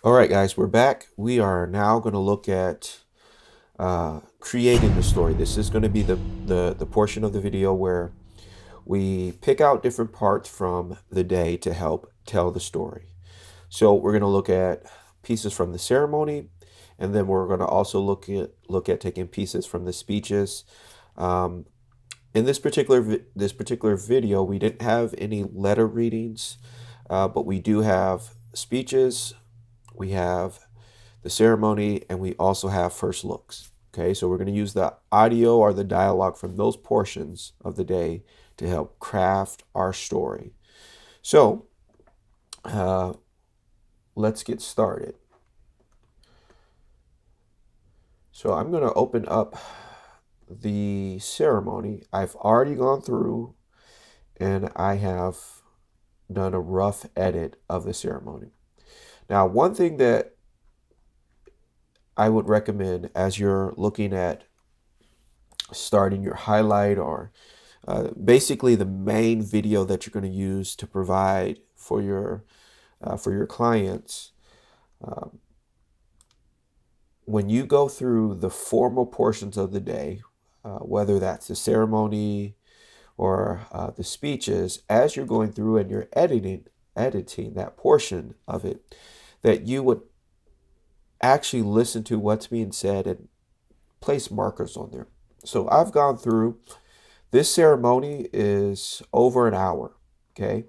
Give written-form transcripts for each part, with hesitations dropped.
All right, guys, we're back. We are now going to look at creating the story. This is going to be the portion of the video where we pick out different parts from the day to help tell the story. So we're going to look at pieces from the ceremony, and then we're going to also look at taking pieces from the speeches. Um, in this particular video, we didn't have any letter readings, but we do have speeches. We have the ceremony, and we also have first looks. Okay, so we're going to use the audio or the dialogue from those portions of the day to help craft our story. So let's get started. So I'm going to open up the ceremony. I've already gone through and I have done a rough edit of the ceremony. Now, one thing that I would recommend as you're looking at starting your highlight or basically the main video that you're going to use to provide for your clients. When you go through the formal portions of the day, whether that's the ceremony or the speeches, as you're going through and you're editing that portion of it, that you would actually listen to what's being said and place markers on there. So I've gone through. This ceremony is over an hour. Okay.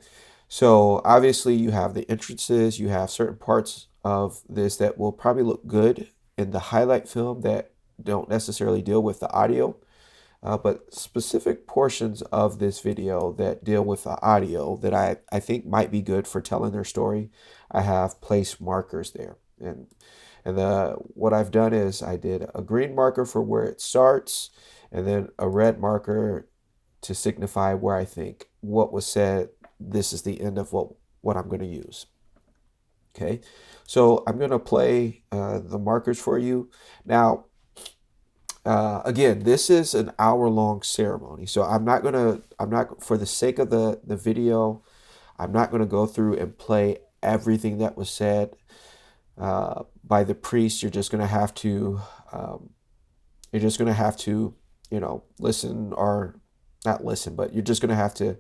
So obviously you have the entrances, you have certain parts of this that will probably look good in the highlight film that don't necessarily deal with the audio, but specific portions of this video that deal with the audio that I think might be good for telling their story, I have placed markers there. And what I've done is I did a green marker for where it starts, and then a red marker to signify where I think what was said, this is the end of what I'm going to use. Okay, so I'm going to play the markers for you. Now, again, this is an hour-long ceremony, so I'm not, for the sake of the video, I'm not going to go through and play everything that was said by the priest. You're just going to have to, listen, or not listen, but you're just going to have to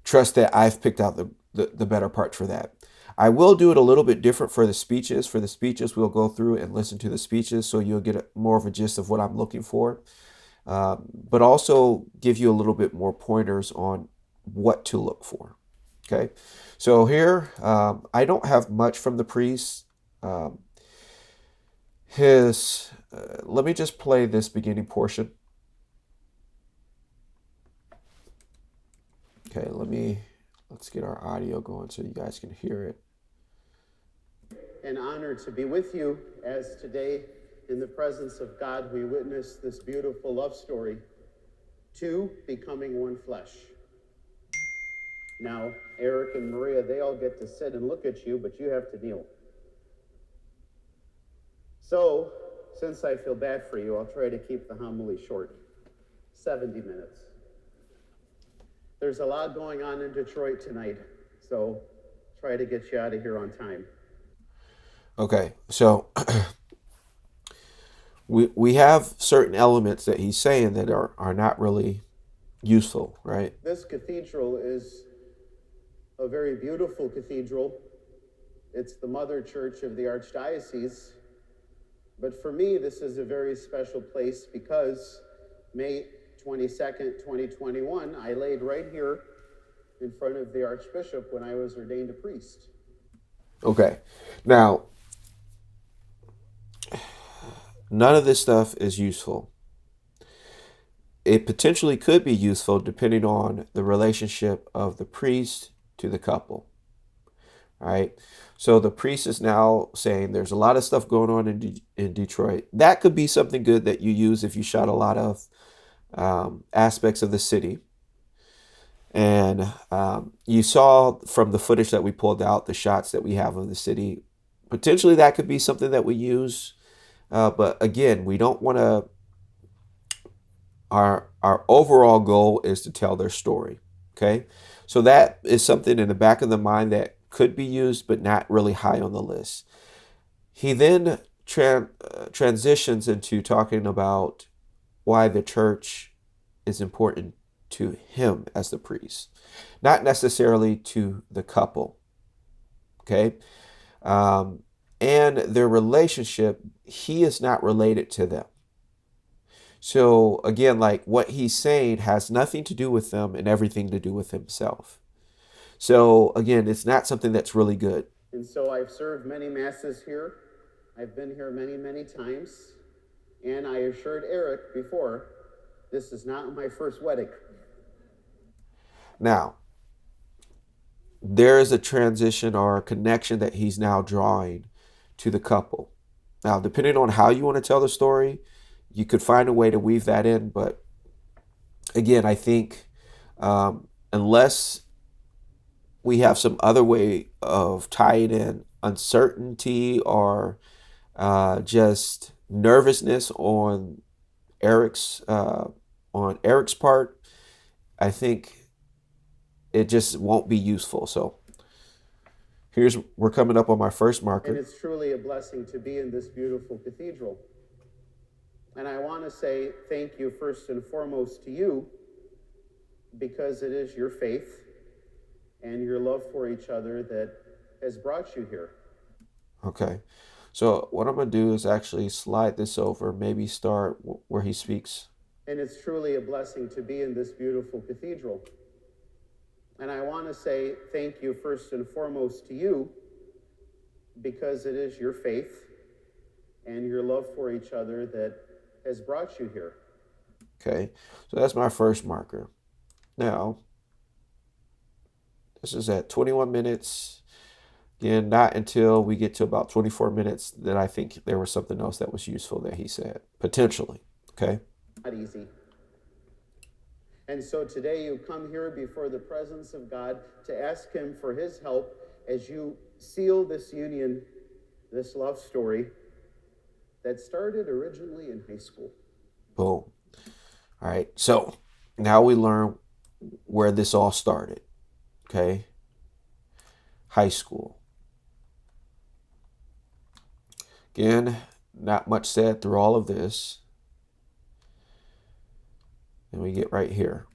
trust that I've picked out the better part for that. I will do it a little bit different for the speeches. For the speeches, we'll go through and listen to the speeches so you'll get more of a gist of what I'm looking for, but also give you a little bit more pointers on what to look for. Okay, so here, I don't have much from the priest. Let me just play this beginning portion. Okay, let's get our audio going so you guys can hear it. An honor to be with you as today, in the presence of God, we witness this beautiful love story, two becoming one flesh. Now, Eric and Maria, they all get to sit and look at you, but you have to kneel. So, since I feel bad for you, I'll try to keep the homily short. 70 minutes. There's a lot going on in Detroit tonight, so try to get you out of here on time. Okay, so we have certain elements that he's saying that are not really useful, right? This cathedral is a very beautiful cathedral. It's the mother church of the Archdiocese. But for me, this is a very special place because May 22nd, 2021, I laid right here in front of the Archbishop when I was ordained a priest. Okay, now, none of this stuff is useful. It potentially could be useful depending on the relationship of the priest to the couple, right? So the priest is now saying there's a lot of stuff going on in Detroit. That could be something good that you use if you shot a lot of aspects of the city. And you saw from the footage that we pulled out, the shots that we have of the city. Potentially that could be something that we use. But again, we don't want to, our overall goal is to tell their story. Okay. So that is something in the back of the mind that could be used, but not really high on the list. He then transitions into talking about why the church is important to him as the priest, not necessarily to the couple. Okay. Um, and their relationship, he is not related to them. So again, like what he's saying has nothing to do with them and everything to do with himself. So again, it's not something that's really good. And so I've served many masses here. I've been here many, many times. And I assured Eric before, this is not my first wedding. Now, there is a transition or a connection that he's now drawing to the couple. Now, depending on how you want to tell the story, you could find a way to weave that in. But again, I think unless we have some other way of tying in uncertainty or just nervousness Eric's on Eric's part, I think it just won't be useful. So we're coming up on my first marker. And it's truly a blessing to be in this beautiful cathedral. And I want to say thank you first and foremost to you, because it is your faith and your love for each other that has brought you here. Okay. So what I'm going to do is actually slide this over, maybe start where he speaks. And it's truly a blessing to be in this beautiful cathedral. And I want to say thank you first and foremost to you, because it is your faith and your love for each other that has brought you here. Okay. So that's my first marker. Now, this is at 21 minutes. Again, not until we get to about 24 minutes that I think there was something else that was useful that he said, potentially. Okay. Not easy. And so today you come here before the presence of God to ask him for his help as you seal this union, this love story that started originally in high school. Boom. All right. So now we learn where this all started. Okay. High school. Again, not much said through all of this. And we get right here.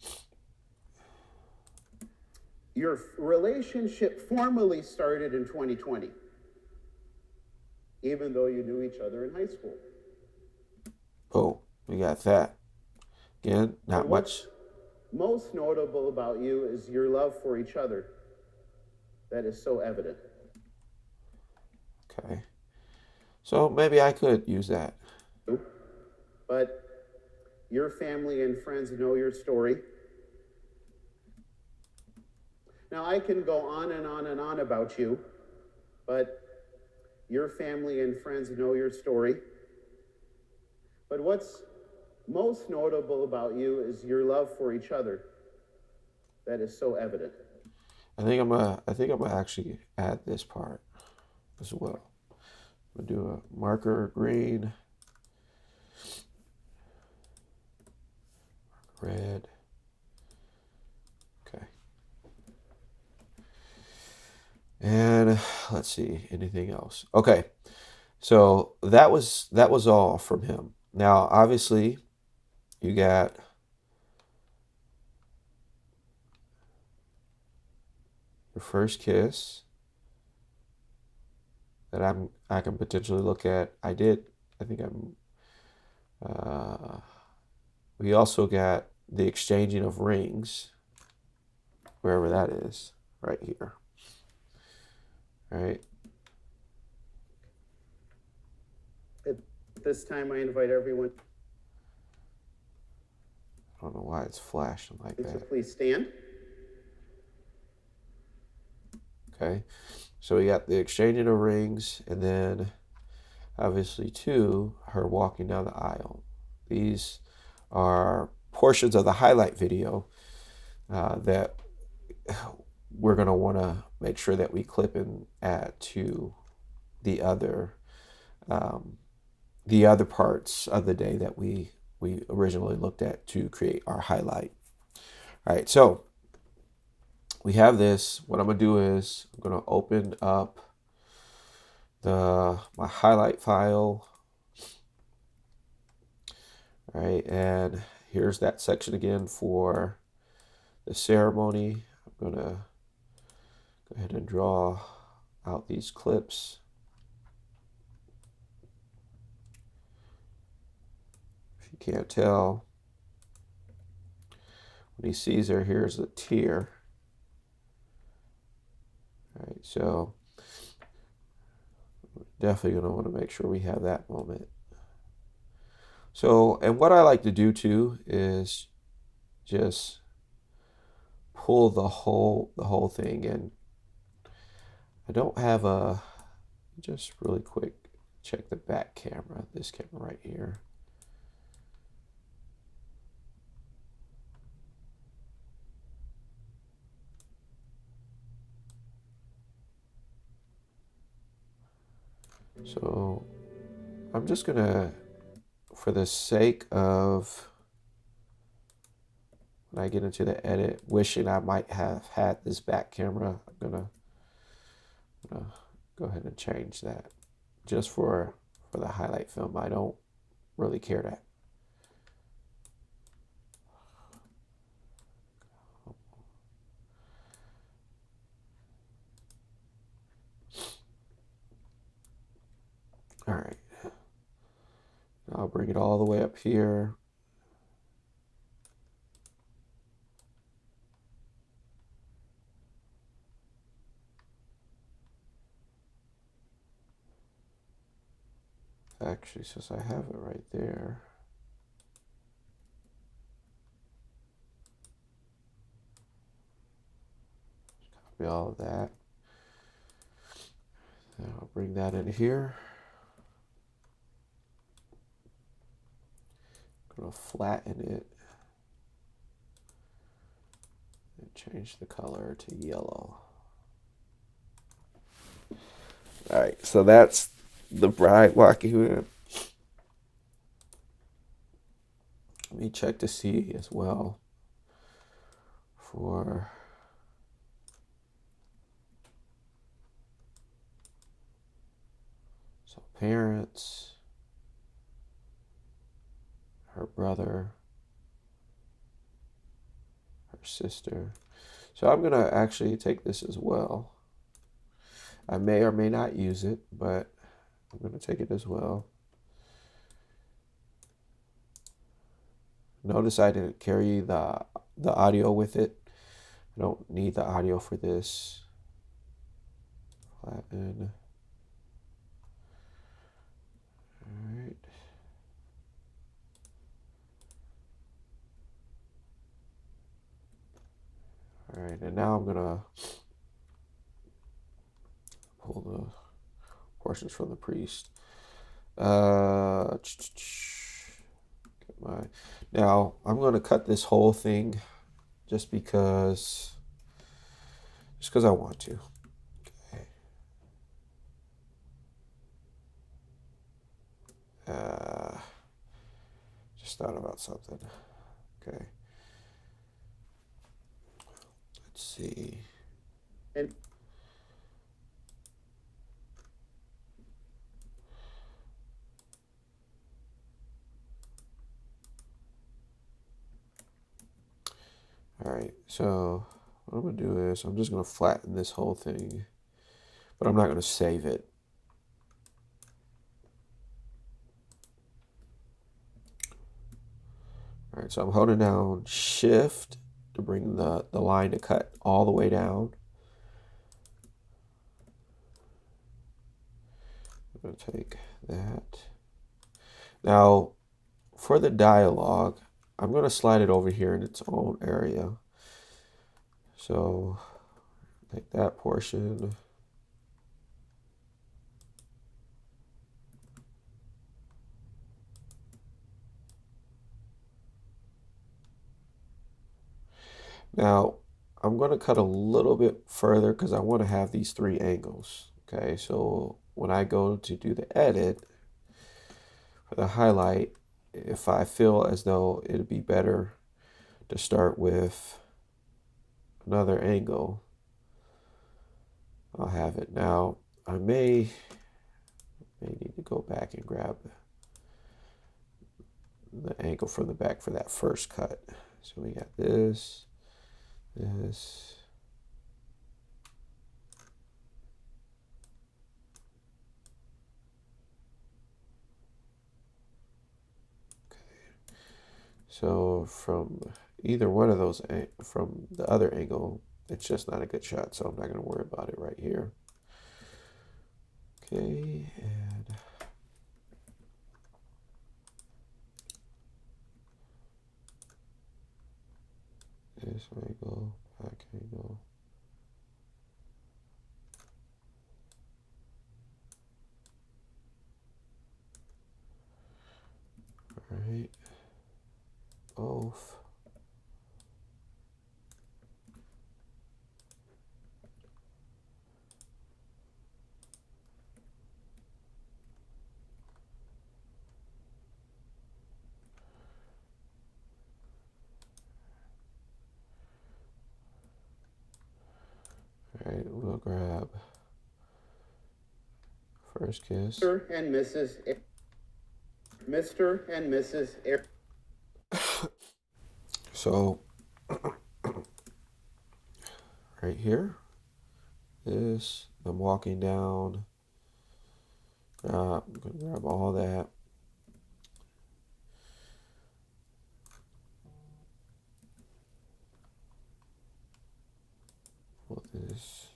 Your relationship formally started in 2020, even though you knew each other in high school. Oh, we got that. Again, not much. Most notable about you is your love for each other. That is so evident. Okay. So maybe I could use that. But your family and friends know your story. Now, I can go on and on and on about you, but your family and friends know your story. But what's most notable about you is your love for each other. That is so evident. I think I'm gonna actually add this part as well. I'm gonna do a marker green, red. Okay. And let's see, anything else? Okay. So that was all from him. Now, obviously, you got your first kiss that I can potentially look at. I think I'm. We also got the exchanging of rings, wherever that is, right here. All right. At this time, I invite everyone. I don't know why it's flashing like So that. please stand. Okay. So we got the exchanging of rings, and then obviously too, her walking down the aisle. These are portions of the highlight video that we're going to want to make sure that we clip and add to the other parts of the day that we originally looked at to create our highlight. All right, so we have this. What I'm going to do is I'm going to open up my highlight file. All right, and here's that section again for the ceremony. I'm gonna go ahead and draw out these clips. If you can't tell, when he sees her, here's the tear. All right, so definitely gonna want to make sure we have that moment. So, and what I like to do too is just pull the whole thing in. I don't have a, just really quick check the back camera, this camera right here. So I'm just gonna, for the sake of when I get into the edit, wishing I might have had this back camera, I'm gonna go ahead and change that just for the highlight film. I don't really care that. All right, I'll bring it all the way up here. Actually, since I have it right there, copy all of that. And I'll bring that in here. I'm gonna flatten it and change the color to yellow. All right, so that's the bride walking in. Let me check to see as well for so parents, her brother, her sister. So I'm gonna actually take this as well. I may or may not use it, but I'm gonna take it as well. Notice I didn't carry the audio with it. I don't need the audio for this. Flatten. All right. All right, and now I'm gonna pull the portions from the priest. Get my, now I'm gonna cut this whole thing just because I want to. Okay. Just thought about something. Okay. Let's see. And All right, so what I'm gonna do is I'm just gonna flatten this whole thing, but I'm not gonna save it. All right, so I'm holding down Shift to bring the line to cut all the way down. I'm gonna take that. Now, for the dialogue, I'm gonna slide it over here in its own area. So take that portion. Now, I'm going to cut a little bit further because I want to have these three angles. Okay, so when I go to do the edit for the highlight, if I feel as though it'd be better to start with another angle, I'll have it. Now, I may go back and grab the angle from the back for that first cut. So we got this, this. So from either one of those, from the other angle, it's just not a good shot. So I'm not going to worry about it right here. Okay, and this angle, back angle. All right, both. All right, we'll grab first kiss. Mr. and Mrs. So right here, this, I'm walking down. I'm gonna grab all that. Put this.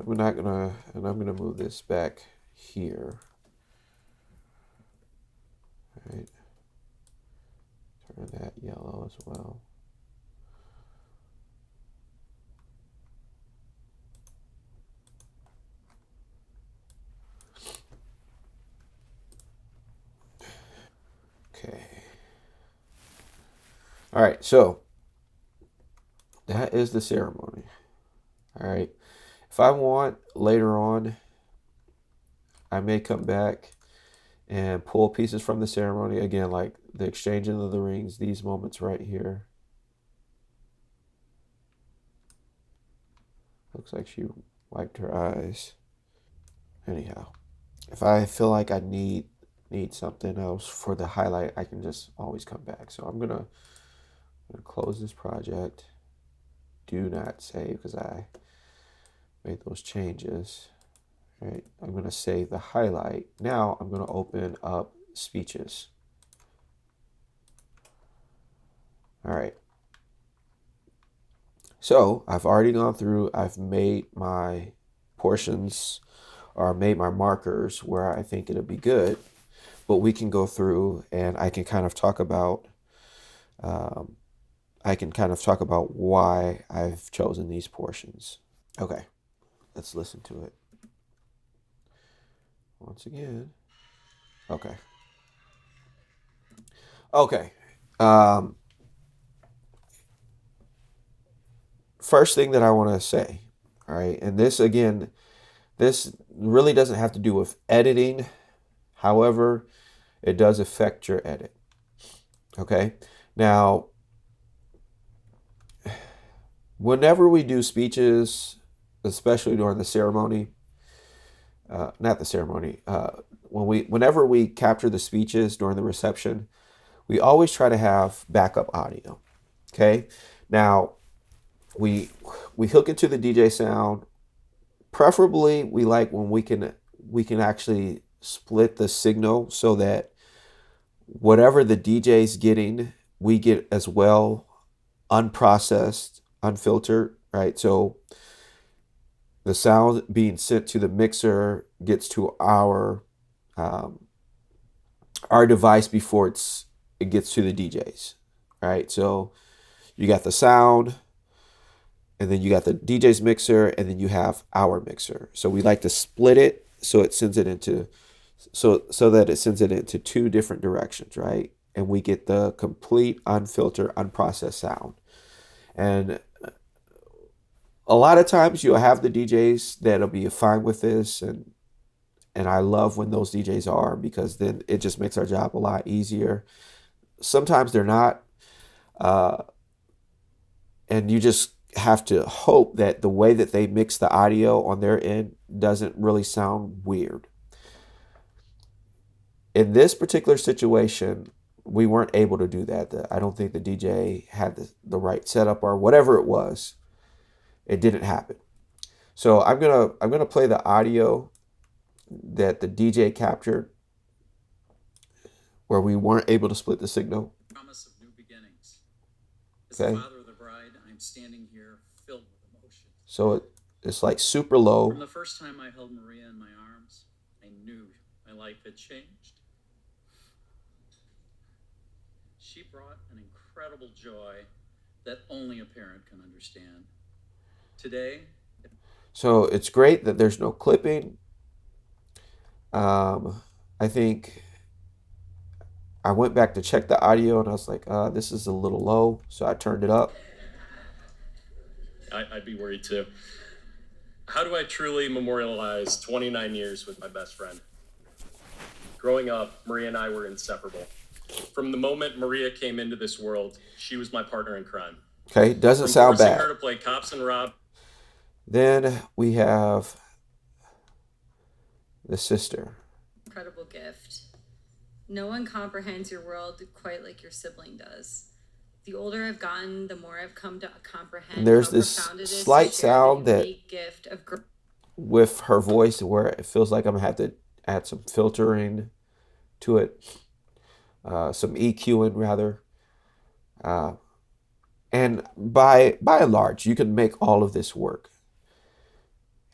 I'm not gonna, and I'm gonna move this back here. All right. Turn that yellow as well. Okay. All right, so that is the ceremony. All right. If I want later on, I may come back and pull pieces from the ceremony. Again, like the exchanging of the rings, these moments right here. Looks like she wiped her eyes. Anyhow, if I feel like I need something else for the highlight, I can just always come back. So I'm gonna close this project. Do not save because I made those changes. All right, I'm gonna save the highlight. Now I'm gonna open up speeches. All right. So I've already gone through, I've made my portions or made my markers where I think it'll be good, but we can go through and I can kind of talk about um, why I've chosen these portions. Okay, let's listen to it once again. Okay. Okay. Um, First thing that I want to say, all right, and this again, this really doesn't have to do with editing. However, it does affect your edit. Okay. Now, whenever we do speeches, especially during the ceremony, not the ceremony, whenever we capture the speeches during the reception, we always try to have backup audio. Okay. Now, we hook into the DJ sound. Preferably, we like when we can actually split the signal so that whatever the DJ's getting, we get as well, unprocessed, unfiltered, right? So the sound being sent to the mixer gets to um, our device before it gets to the DJs, right? So you got the sound, and then you got the DJ's mixer, and then you have our mixer. So we like to split it so it sends it into so that it sends it into two different directions, right? And we get the complete unfiltered, unprocessed sound. And a lot of times you'll have the DJs that'll be fine with this, and I love when those DJs are because then it just makes our job a lot easier. Sometimes they're not, uh, and you just have to hope that the way that they mix the audio on their end doesn't really sound weird. In this particular situation, we weren't able to do that. I don't think the DJ had the right setup or whatever it was. It didn't happen. So I'm gonna play the audio that the DJ captured where we weren't able to split the signal. Promise of new beginnings. As Okay. the father of the bride, I'm standing here filled with emotion. So it's like super low. From the first time I held Maria in my arms, I knew my life had changed. She brought an incredible joy that only a parent can understand. Today, So it's great that there's no clipping. I think I went back to check the audio and I was like, this is a little low. So I turned it up. I'd be worried too. How do I truly memorialize 29 years with my best friend? Growing up, Maria and I were inseparable. From the moment Maria came into this world, she was my partner in crime. Okay, doesn't From sound forcing bad. her to play cops and rob. Then we have the sister. Incredible gift. No one comprehends your world quite like your sibling does. The older I've gotten, the more I've come to comprehend. And there's how this profound it is to slight share sound the that unique gift of with her voice where it feels like I'm gonna have to add some filtering to it, some EQing rather. And by and large, you can make all of this work.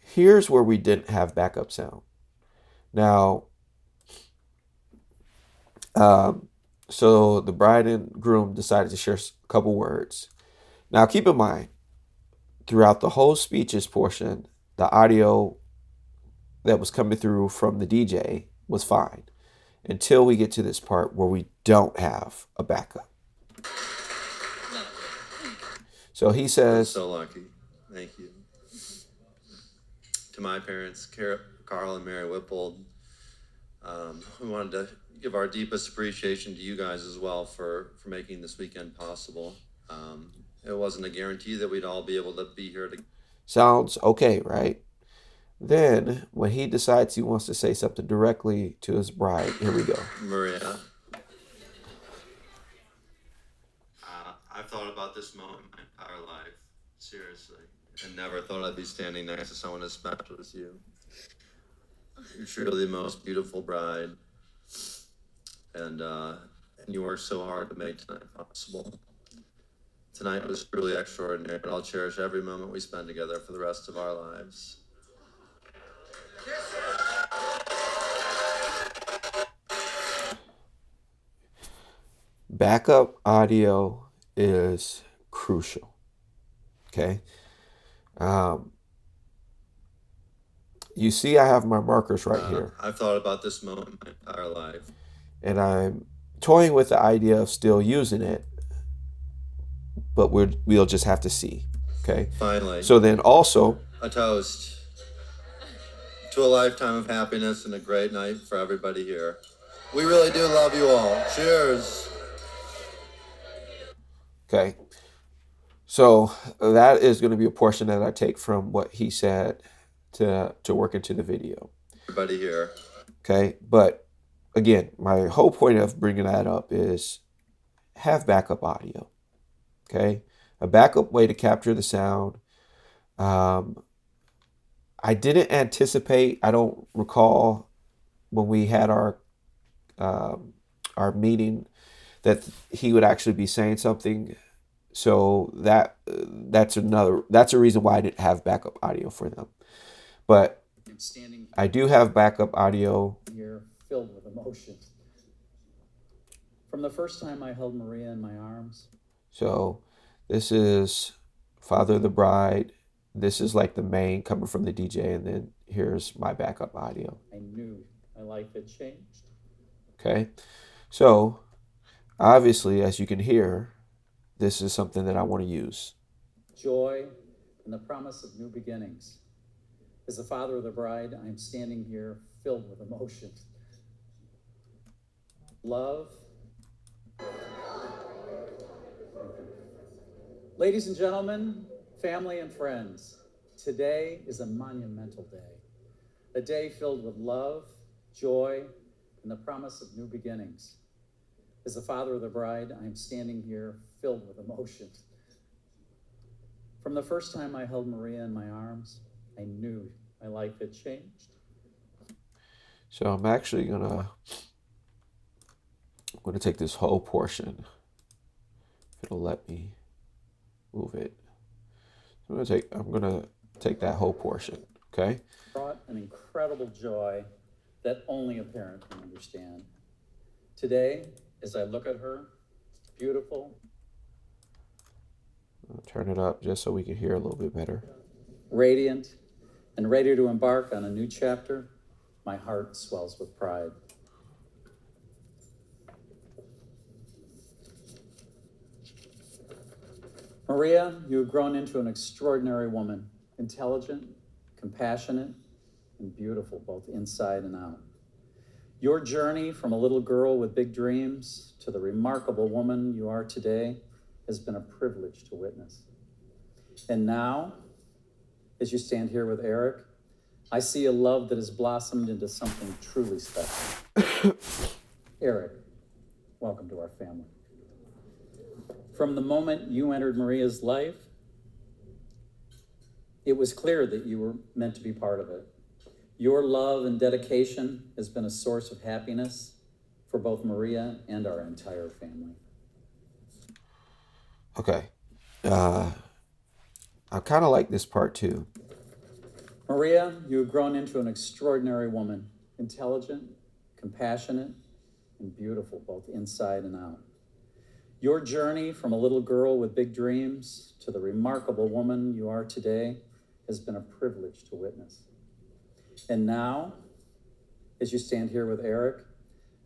Here's where we didn't have backup sound. Now, so the bride and groom decided to share a couple words. Now, keep in mind, throughout the whole speeches portion, the audio that was coming through from the DJ was fine until we get to this part where we don't have a backup. So he says, so lucky. Thank you. To my parents, Carl and Mary Whippold, we wanted to give our deepest appreciation to you guys as well for making this weekend possible. It wasn't a guarantee that we'd all be able to be here. Sounds okay, right? Then, when he decides he wants to say something directly to his bride, here we go. Maria, I've thought about this moment my entire life, seriously, and never thought I'd be standing next to someone as special as you. You're truly the most beautiful bride, and you worked so hard to make tonight possible. Tonight was truly extraordinary, and I'll cherish every moment we spend together for the rest of our lives. Backup audio is crucial. Okay. You see, I have my markers right here. I've thought about this moment my entire life. And I'm toying with the idea of still using it, but we'll just have to see. Okay. Finally. So then also, a toast to a lifetime of happiness and a great night for everybody here. We really do love you all. Cheers. Okay. So that is going to be a portion that I take from what he said to work into the video. Everybody here. Okay. But again, my whole point of bringing that up is have backup audio. Okay. A backup way to capture the sound. I didn't anticipate, I don't recall when we had our meeting that he would actually be saying something. So that's a reason why I didn't have backup audio for them. But I do have backup audio. You're filled with emotion. From the first time I held Maria in my arms. So this is Father of the Bride. This is like the main coming from the DJ, and then here's my backup audio. I knew my life had changed. Okay. So obviously, as you can hear, this is something that I want to use. Joy and the promise of new beginnings. As the father of the bride, I am standing here filled with emotion. Love. Ladies and gentlemen, family and friends, today is a monumental day. A day filled with love, joy, and the promise of new beginnings. As the father of the bride, I am standing here filled with emotion. From the first time I held Maria in my arms, I knew my life had changed. So I'm actually gonna take this whole portion. If it'll let me move it. I'm gonna take that whole portion. Okay. Brought an incredible joy that only a parent can understand. Today, as I look at her, beautiful, I'll turn it up just so we can hear a little bit better. radiant, and ready to embark on a new chapter, my heart swells with pride. Maria, you have grown into an extraordinary woman, intelligent, compassionate, and beautiful, both inside and out. Your journey from a little girl with big dreams to the remarkable woman you are today has been a privilege to witness. And now, as you stand here with Eric, I see a love that has blossomed into something truly special. Eric, welcome to our family. From the moment you entered Maria's life, it was clear that you were meant to be part of it. Your love and dedication has been a source of happiness for both Maria and our entire family. Okay. I kind of like this part too. Maria, you have grown into an extraordinary woman, intelligent, compassionate, and beautiful, both inside and out. Your journey from a little girl with big dreams to the remarkable woman you are today has been a privilege to witness. And now, as you stand here with Eric,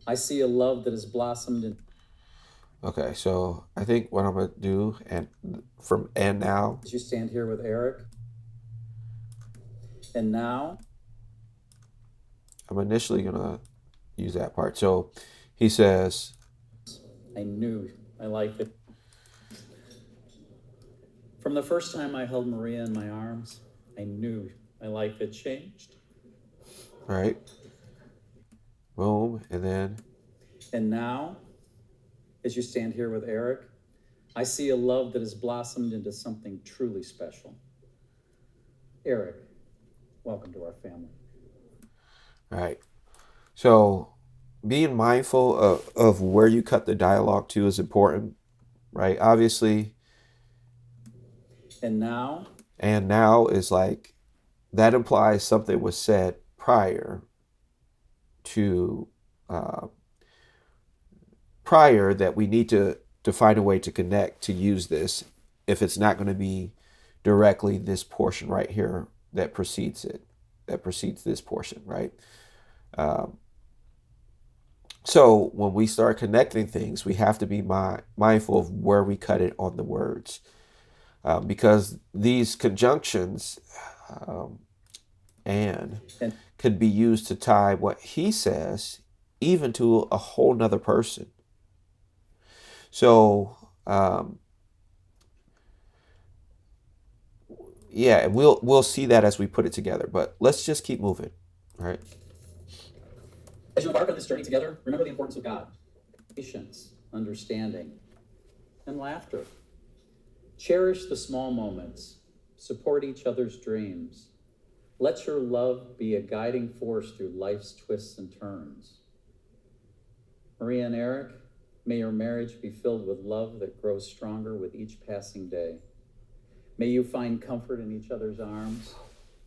I see a love that has blossomed in... Okay, so I think what I'm gonna do, and now, As you stand here with Eric, and now, I'm initially gonna use that part. So he says, I knew my life had... From the first time I held Maria in my arms, I knew my life had changed. right? Boom, and then, And now, as you stand here with Eric, I see a love that has blossomed into something truly special. Eric, welcome to our family. all right. So being mindful of where you cut the dialogue to is important, right? Obviously, And now, is like, that implies something was said prior to, that we need to find a way to connect, to use this, if it's not going to be directly this portion right here that precedes this portion, right? So when we start connecting things, we have to be mindful of where we cut it on the words, because these conjunctions and could be used to tie what he says even to a whole nother person. So yeah, we'll see that as we put it together, but let's just keep moving. All right. as you embark on this journey together, remember the importance of God, patience, understanding, and laughter. Cherish the small moments, support each other's dreams. Let your love be a guiding force through life's twists and turns. Maria and Eric, may your marriage be filled with love that grows stronger with each passing day. May you find comfort in each other's arms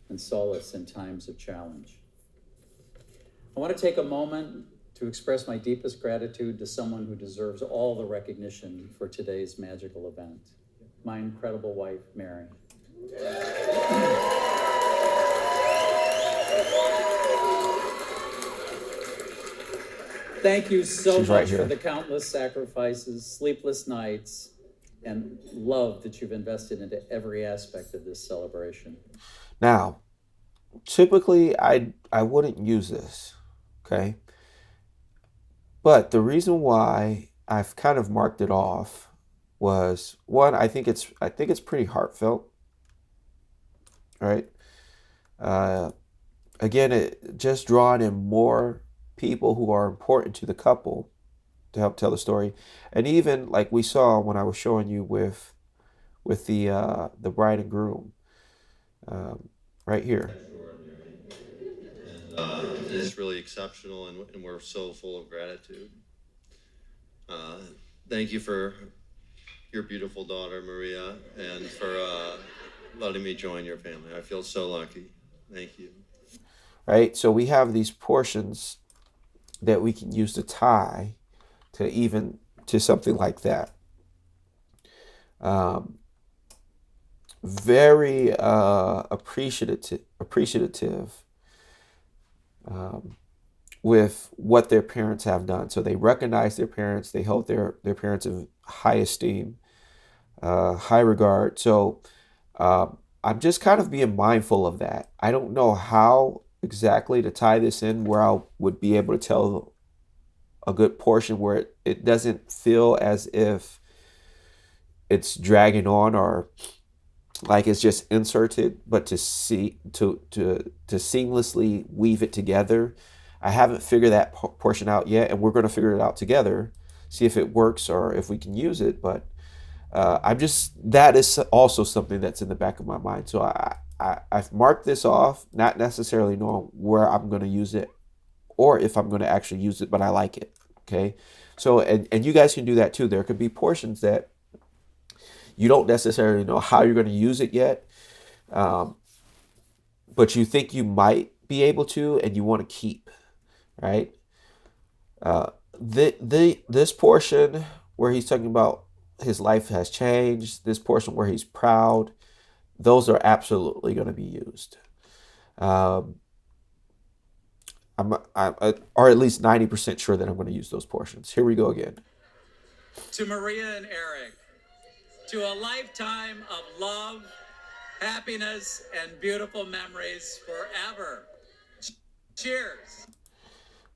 and solace in times of challenge. I want to take a moment to express my deepest gratitude to someone who deserves all the recognition for today's magical event, my incredible wife, Mary. Thank you so She's right much for here. the countless sacrifices, sleepless nights, and love that you've invested into every aspect of this celebration. Now, typically I wouldn't use this, okay? But the reason why I've kind of marked it off was, one, I think it's pretty heartfelt, right? Again, it just drawing in more people who are important to the couple to help tell the story. And even like we saw when I was showing you with the bride and groom, um, right here. It's really exceptional, and we're so full of gratitude. Uh, Thank you for your beautiful daughter, Maria, and for letting me join your family. I feel so lucky. Thank you. Right? So we have these portions that we can use to tie to even to something like that. Um, very appreciative with what their parents have done. So they recognize their parents. They hold their parents in high esteem, high regard. So I'm just kind of being mindful of that. I don't know how exactly to tie this in where I would be able to tell a good portion where it doesn't feel as if it's dragging on or like it's just inserted, but to seamlessly weave it together. I haven't figured that portion out yet, and we're going to figure it out together, see if it works or if we can use it. But I'm just that is also something that's in the back of my mind. So I've marked this off, not necessarily knowing where I'm going to use it or if I'm going to actually use it, but I like it. Okay, so and you guys can do that too. There could be portions that you don't necessarily know how you're going to use it yet, um, but you think you might be able to, and you want to keep, right? This portion where he's talking about his life has changed, this portion where he's proud, those are absolutely going to be used. Um, or at least 90% sure that I'm going to use those portions. Here we go again. To Maria and Eric, to a lifetime of love, happiness, and beautiful memories forever. Cheers.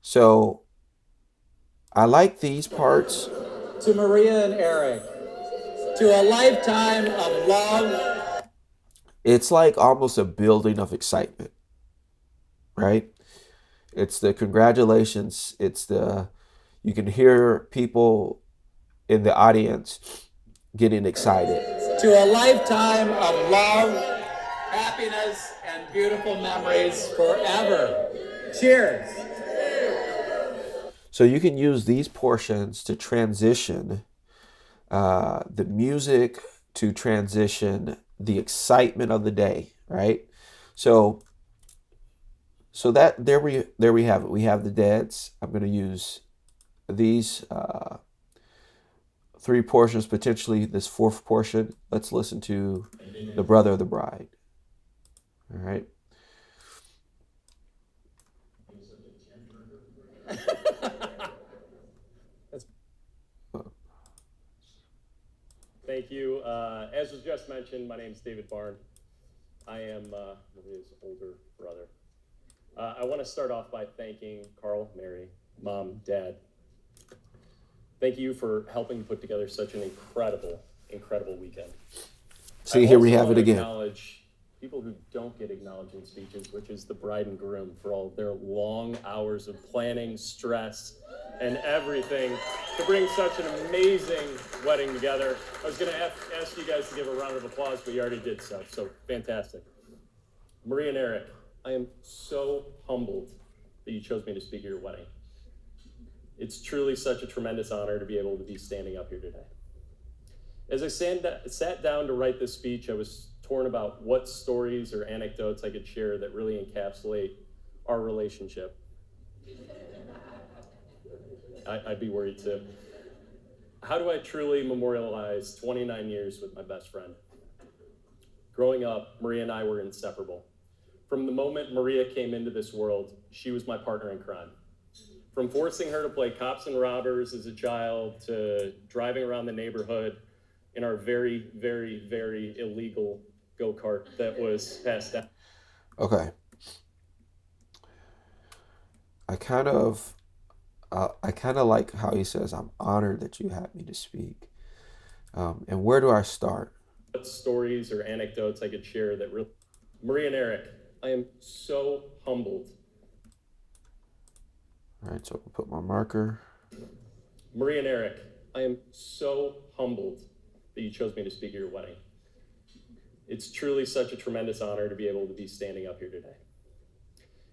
So I like these parts. To Maria and Eric, to a lifetime of love. It's like almost a building of excitement, right? It's the congratulations. It's the, you can hear people in the audience getting excited. To a lifetime of love, happiness, and beautiful memories forever. Cheers. So you can use these portions to transition the music, to transition the excitement of the day, right? So that there we have it. We have the deads. I'm going to use these three portions, potentially this fourth portion. Let's listen to the brother of the bride. All right. Thank you. As was just mentioned, my name is David Barn. I am Maria's older brother. I want to start off by thanking Carl, Mary, Mom, Dad. Thank you for helping put together such an incredible weekend. See, here we have it again. Acknowledge people who don't get acknowledged in speeches, which is the bride and groom, for all of their long hours of planning, stress, and everything to bring such an amazing wedding together. I was going to ask you guys to give a round of applause, but you already did so fantastic. Maria and Eric, I am so humbled that you chose me to speak at your wedding. It's truly such a tremendous honor to be able to be standing up here today. As I sat down to write this speech, I was torn about what stories or anecdotes I could share that really encapsulate our relationship. I'd be worried too. How do I truly memorialize 29 years with my best friend? Growing up, Maria and I were inseparable. From the moment Maria came into this world, she was my partner in crime. From forcing her to play cops and robbers as a child to driving around the neighborhood in our very, very, very illegal go-kart that was passed down. Okay. I kind of like how he says, "I'm honored that you had me to speak." And where do I start? What stories or anecdotes I could share that really... Maria and Eric, I am so humbled. All right, so I'll put my marker. Maria and Eric, I am so humbled that you chose me to speak at your wedding. It's truly such a tremendous honor to be able to be standing up here today.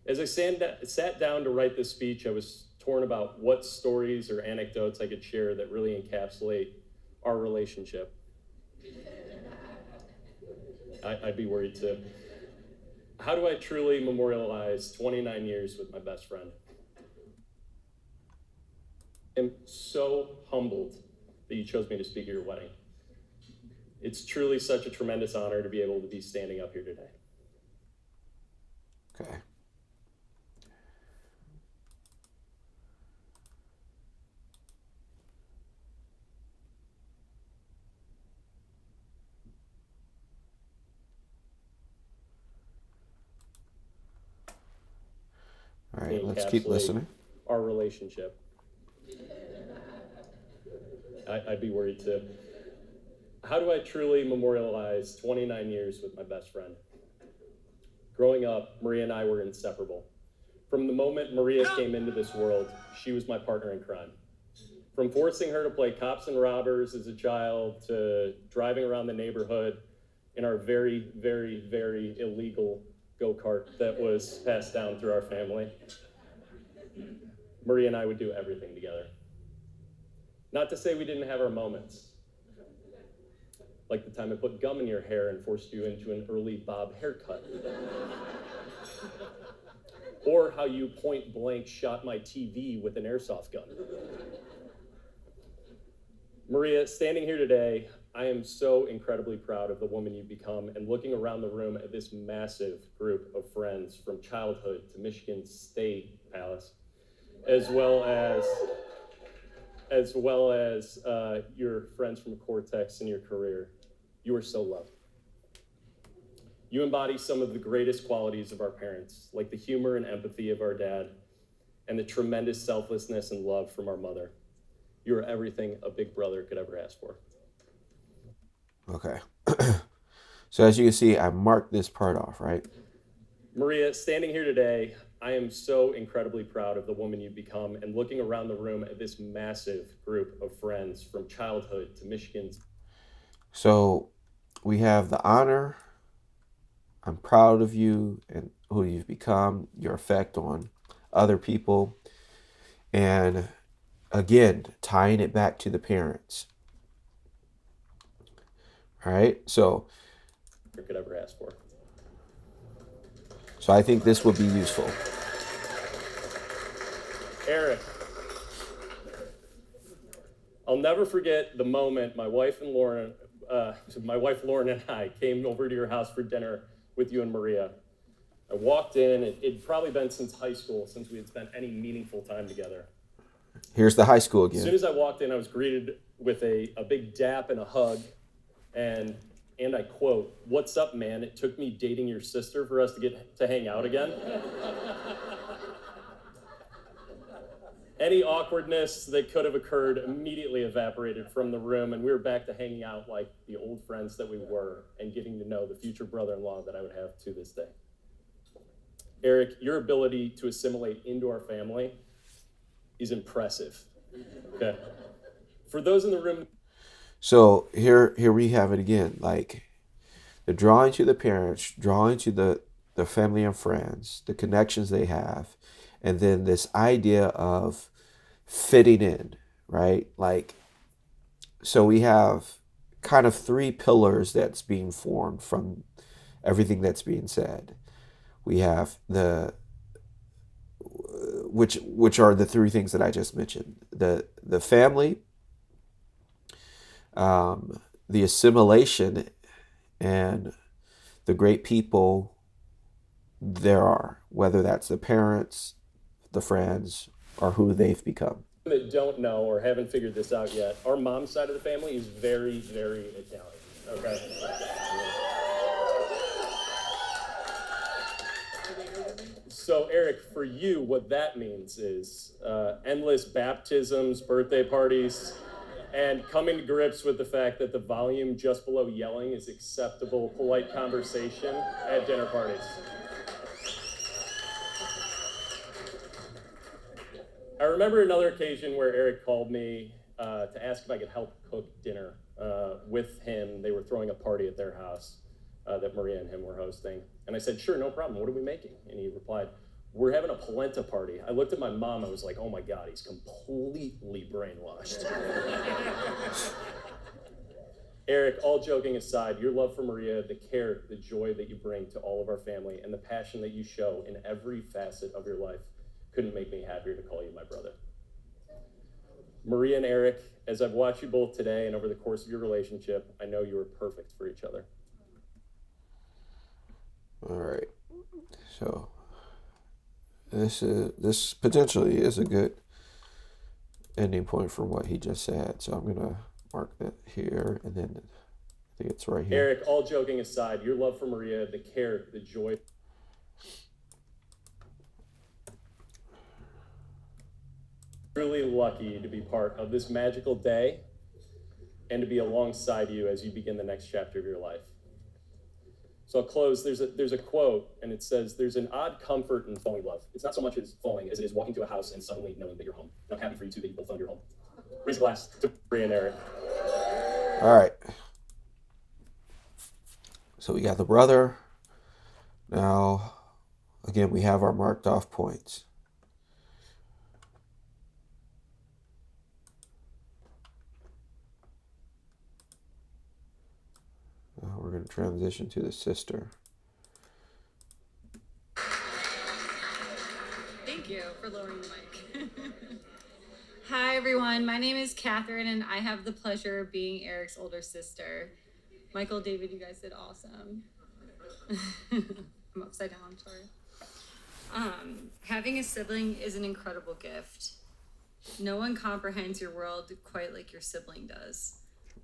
As I sat down to write this speech, I was torn about what stories or anecdotes I could share that really encapsulate our relationship. I'd be worried too. How do I truly memorialize 29 years with my best friend? I'm so humbled that you chose me to speak at your wedding. It's truly such a tremendous honor to be able to be standing up here today. Okay. All right, let's keep listening. Our relationship. I'd be worried too. How do I truly memorialize 29 years with my best friend? Growing up, Maria and I were inseparable. From the moment Maria came into this world, she was my partner in crime. From forcing her to play cops and robbers as a child to driving around the neighborhood in our very, very, very illegal go-kart that was passed down through our family, Maria and I would do everything together. Not to say we didn't have our moments. Like the time I put gum in your hair and forced you into an early bob haircut. Or how you point blank shot my TV with an airsoft gun. Maria, standing here today, I am so incredibly proud of the woman you've become, and looking around the room at this massive group of friends from childhood to Michigan State Palace, as well as your friends from Cortex and your career. You are so loved. You embody some of the greatest qualities of our parents, like the humor and empathy of our dad, and the tremendous selflessness and love from our mother. You are everything a big brother could ever ask for. Okay. So as you can see, I marked this part off, right? Maria, standing here today, I am so incredibly proud of the woman you've become, and looking around the room at this massive group of friends from childhood to Michigan. So we have the honor. I'm proud of you and who you've become, your effect on other people, and again, tying it back to the parents. All right, so Could ever ask for. I think this would be useful. Eric, I'll never forget the moment my wife Lauren and I came over to your house for dinner with you and Maria. I walked in, it'd probably been since high school since we had spent any meaningful time together. Here's the high school again. As soon as I walked in, I was greeted with a big dap and a hug, and I quote, "What's up, man? It took me dating your sister for us to get to hang out again." Any awkwardness that could have occurred immediately evaporated from the room, and we were back to hanging out like the old friends that we were and getting to know the future brother-in-law that I would have to this day. Eric, your ability to assimilate into our family is impressive. Okay. For those in the room. So here we have it again, like the drawing to the parents, drawing to the family and friends, the connections they have, and then this idea of fitting in, right? Like, so we have kind of three pillars that's being formed from everything that's being said. We have which are the three things that I just mentioned: the family, the assimilation, and the great people there are, whether that's the parents, the friends, or who they've become. That don't know or haven't figured this out yet, our mom's side of the family is very, very Italian. Okay. So Eric, for you, what that means is endless baptisms, birthday parties, and coming to grips with the fact that the volume just below yelling is acceptable, polite conversation at dinner parties. I remember another occasion where Eric called me to ask if I could help cook dinner with him. They were throwing a party at their house that Maria and him were hosting. And I said, sure, no problem. What are we making? And he replied, we're having a polenta party. I looked at my mom. I was like, oh my God, he's completely brainwashed. Eric, all joking aside, your love for Maria, the care, the joy that you bring to all of our family, and the passion that you show in every facet of your life couldn't make me happier to call you my brother. Maria and Eric, as I've watched you both today and over the course of your relationship, I know you are perfect for each other. All right. So this potentially is a good ending point for what he just said. So I'm gonna mark that here, and then I think it's right here. Eric, all joking aside, your love for Maria, the care, the joy. Really lucky to be part of this magical day and to be alongside you as you begin the next chapter of your life. So I'll close. There's a quote, and it says, there's an odd comfort in falling in love. It's not so much as falling as it is walking to a house and suddenly knowing that you're home. And I'm happy for you two that you both found your home. Raise a glass to Maria and Eric. All right. So we got the brother. Now, again, we have our marked off points. Now we're going to transition to the sister. Thank you for lowering the mic. Hi, everyone. My name is Catherine, and I have the pleasure of being Eric's older sister. Michael, David, you guys did awesome. I'm upside down, I'm sorry. Having a sibling is an incredible gift. No one comprehends your world quite like your sibling does.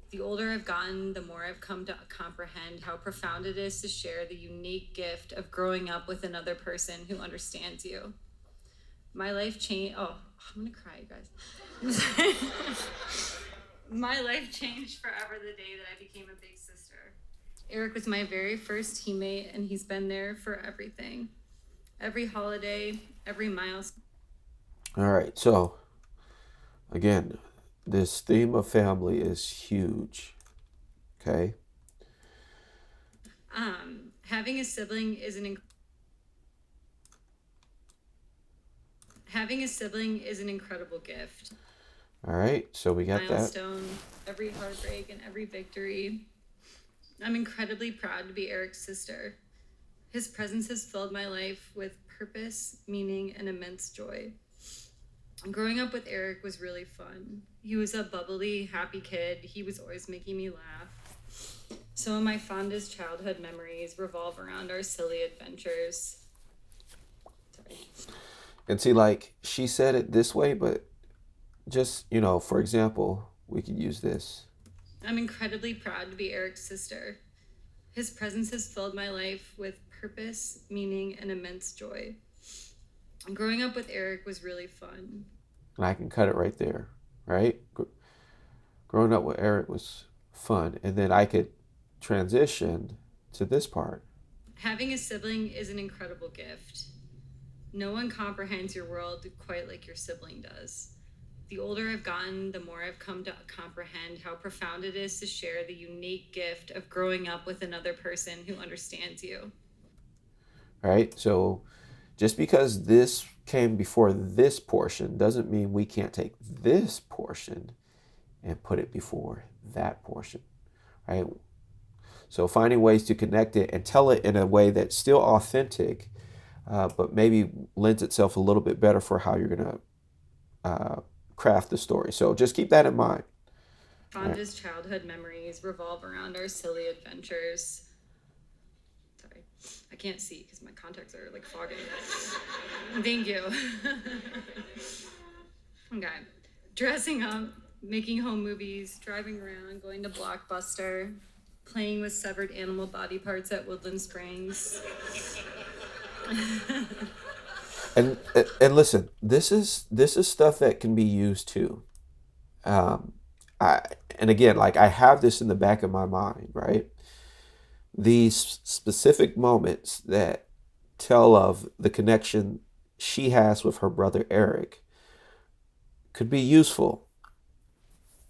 The older I've gotten, the more I've come to comprehend how profound it is to share the unique gift of growing up with another person who understands you. My life changed. Oh, I'm gonna cry, you guys. My life changed forever the day that I became a big sister. Eric was my very first teammate, and he's been there for everything. Every holiday, every milestone. All right. So, again, this theme of family is huge. Okay. Having a sibling is an incredible gift. All right. So we got Milestone, every heartbreak and every victory. I'm incredibly proud to be Eric's sister. His presence has filled my life with purpose, meaning, and immense joy. Growing up with Eric was really fun. He was a bubbly, happy kid. He was always making me laugh. Some of my fondest childhood memories revolve around our silly adventures. Sorry. And see, like, she said it this way, but just, for example, we could use this. I'm incredibly proud to be Eric's sister. His presence has filled my life with purpose, meaning, and immense joy. Growing up with Eric was really fun. And I can cut it right there, right? Growing up with Eric was fun. And then I could transition to this part. Having a sibling is an incredible gift. No one comprehends your world quite like your sibling does. The older I've gotten, the more I've come to comprehend how profound it is to share the unique gift of growing up with another person who understands you. All right, so just because this came before this portion doesn't mean we can't take this portion and put it before that portion, right? So finding ways to connect it and tell it in a way that's still authentic, but maybe lends itself a little bit better for how you're going to craft the story. So just keep that in mind. Fondest childhood memories revolve around our silly adventures. Sorry, I can't see because my contacts are like fogging. Thank you. Okay. Dressing up, making home movies, driving around, going to Blockbuster, playing with severed animal body parts at Woodland Springs. And listen, this is stuff that can be used too. And again, like, I have this in the back of my mind, right? These specific moments that tell of the connection she has with her brother Eric could be useful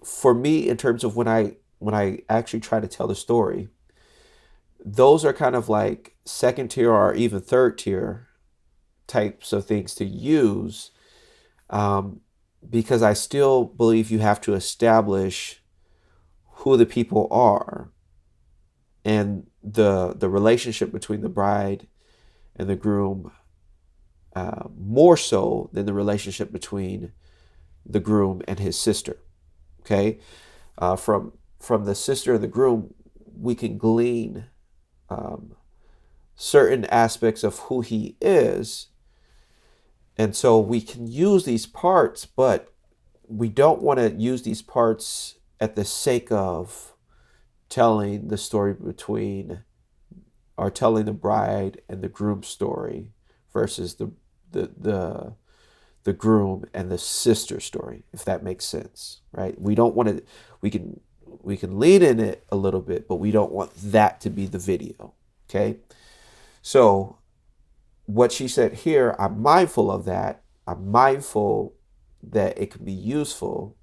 for me in terms of when I actually try to tell the story. Those are kind of like second tier or even third tier types of things to use, um, because I still believe you have to establish who the people are and the relationship between the bride and the groom, more so than the relationship between the groom and his sister. Okay, from the sister and the groom, we can glean um, certain aspects of who he is, and so we can use these parts, but we don't want to use these parts at the sake of telling the story between or telling the bride and the groom story versus the the the groom and the sister story, if that makes sense, right? We don't want to. We can lean in it a little bit, but we don't want that to be the video. Okay, so what she said here, I'm mindful of that. I'm mindful that it can be useful,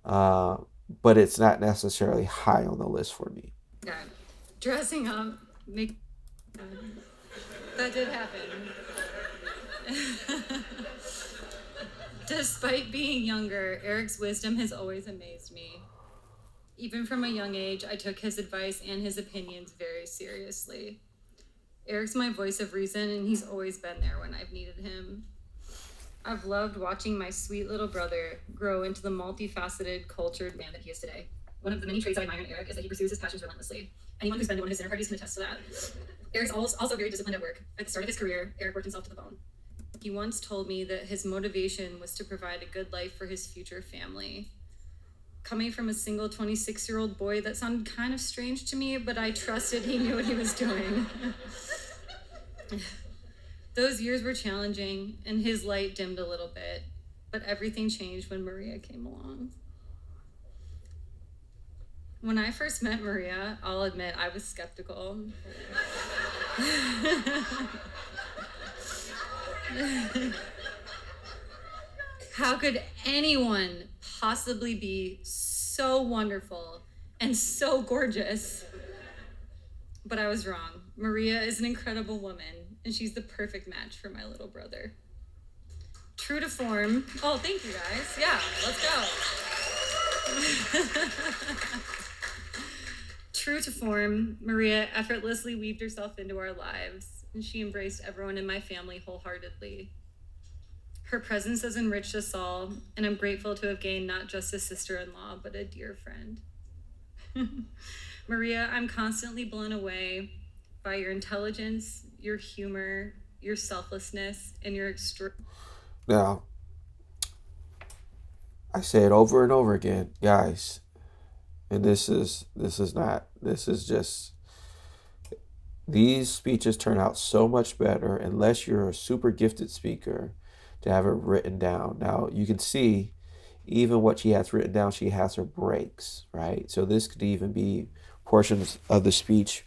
uh, but it's not necessarily high on the list for me. Yeah. Dressing up, make that did happen. Despite being younger, Eric's wisdom has always amazed me. Even from a young age, I took his advice and his opinions very seriously. Eric's my voice of reason, and he's always been there when I've needed him. I've loved watching my sweet little brother grow into the multifaceted, cultured man that he is today. One of the many traits I admire in Eric is that he pursues his passions relentlessly. Anyone who's been to one of his dinner parties can attest to that. Eric's also very disciplined at work. At the start of his career, Eric worked himself to the bone. He once told me that his motivation was to provide a good life for his future family. Coming from a single 26-year-old boy, that sounded kind of strange to me, but I trusted he knew what he was doing. Those years were challenging, and his light dimmed a little bit, but everything changed when Maria came along. When I first met Maria, I'll admit I was skeptical. How could anyone possibly be so wonderful and so gorgeous? But I was wrong. Maria is an incredible woman, and she's the perfect match for my little brother. True to form. Oh, thank you guys. Yeah, let's go. True to form, Maria effortlessly weaved herself into our lives, and she embraced everyone in my family wholeheartedly. Her presence has enriched us all, and I'm grateful to have gained not just a sister-in-law, but a dear friend. Maria, I'm constantly blown away by your intelligence, your humor, your selflessness, and your Now, I say it over and over again, guys, and this is just these speeches turn out so much better unless you're a super gifted speaker to have it written down. Now you can see even what she has written down, she has her breaks, right? So this could even be portions of the speech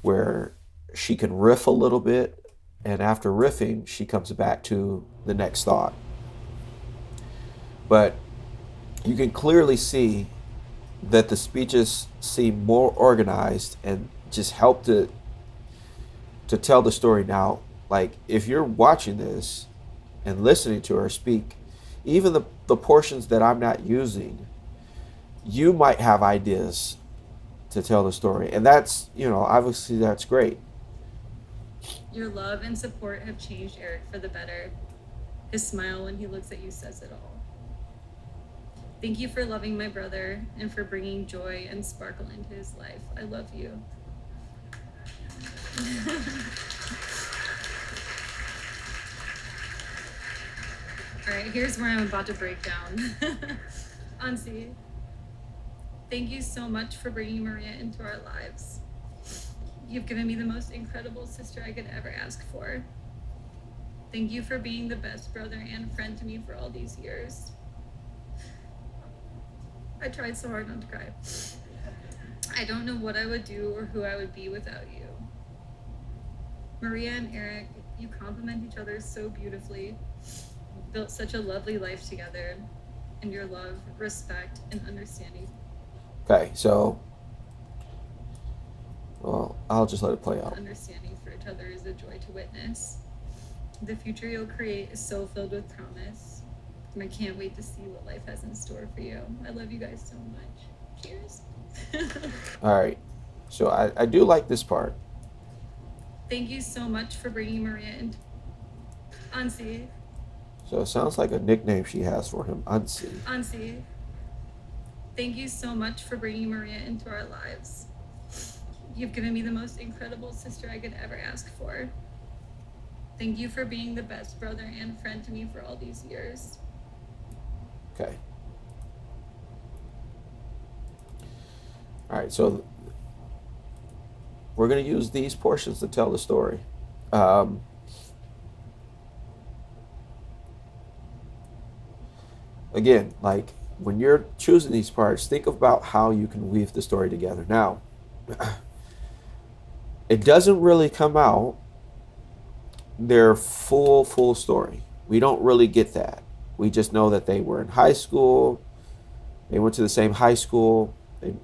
where she can riff a little bit, and after riffing, she comes back to the next thought. But you can clearly see that the speeches seem more organized and just help to tell the story. Now, like if you're watching this and listening to her speak, even the portions that I'm not using, you might have ideas to tell the story. And that's, obviously that's great. Your love and support have changed Eric for the better. His smile when he looks at you says it all. Thank you for loving my brother and for bringing joy and sparkle into his life. I love you. All right, here's where I'm about to break down. Ansi, thank you so much for bringing Maria into our lives. You've given me the most incredible sister I could ever ask for. Thank you for being the best brother and friend to me for all these years. I tried so hard not to cry. I don't know what I would do or who I would be without you. Maria and Eric, you complement each other so beautifully. You've built such a lovely life together. and your love, respect, and understanding. Okay, so, well, I'll just let it play out. Understanding for each other is a joy to witness. The future you'll create is so filled with promise. And I can't wait to see what life has in store for you. I love you guys so much. Cheers. All right, so I do like this part. Thank you so much for bringing Maria into Ansi. So it sounds like a nickname she has for him, Unsee. Ansi. Thank you so much for bringing Maria into our lives. You've given me the most incredible sister I could ever ask for. Thank you for being the best brother and friend to me for all these years. Okay. All right, so we're going to use these portions to tell the story. Again, like when you're choosing these parts, think about how you can weave the story together. Now, it doesn't really come out their full story. We don't really get that. We just know that they were in high school. They went to the same high school.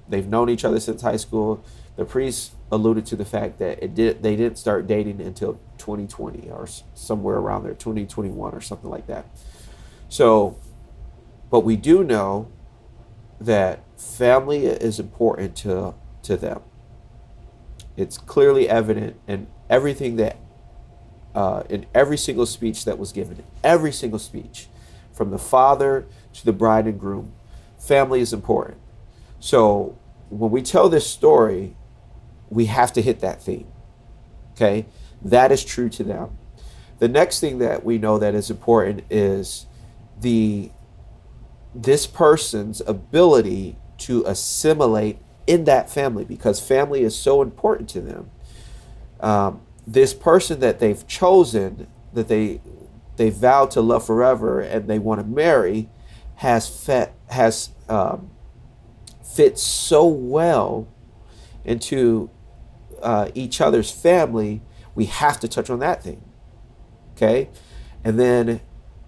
They've known each other since high school. The priest alluded to the fact that they didn't start dating until 2020 or somewhere around there, 2021 or something like that. So, but we do know that family is important to them. It's clearly evident in everything that, in every single speech that was given, every single speech, from the father to the bride and groom, family is important. So when we tell this story, we have to hit that theme. Okay, that is true to them. The next thing that we know that is important is this person's ability to assimilate in that family, because family is so important to them. This person that they've chosen, that they vowed to love forever and they want to marry, has fit so well into each other's family. We have to touch on that thing. Okay, and then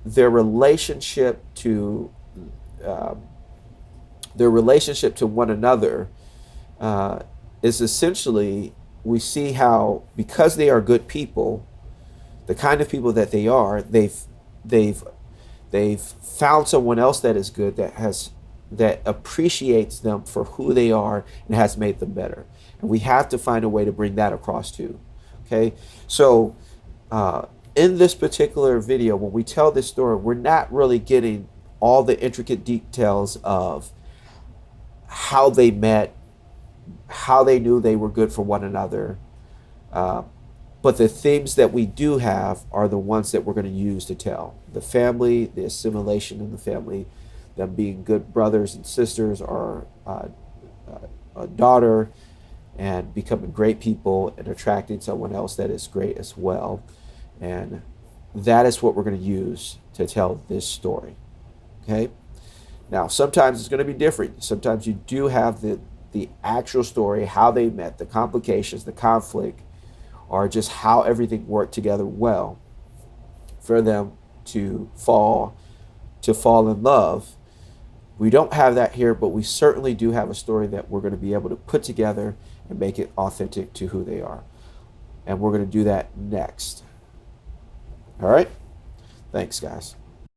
their relationship to one another is essentially, we see how, because they are good people, the kind of people that they are, they've found someone else that is good, that appreciates them for who they are and has made them better. And we have to find a way to bring that across too. Okay, so in this particular video, when we tell this story, we're not really getting all the intricate details of how they met, how they knew they were good for one another. But the themes that we do have are the ones that we're going to use to tell. The family, the assimilation in the family, them being good brothers and sisters, or a daughter, and becoming great people and attracting someone else that is great as well. And that is what we're going to use to tell this story. Okay? Now, sometimes it's going to be different. Sometimes you do have the actual story, how they met, the complications, the conflict, or just how everything worked together well for them to fall in love. We don't have that here, but we certainly do have a story that we're going to be able to put together and make it authentic to who they are. And we're going to do that next. All right? Thanks, guys.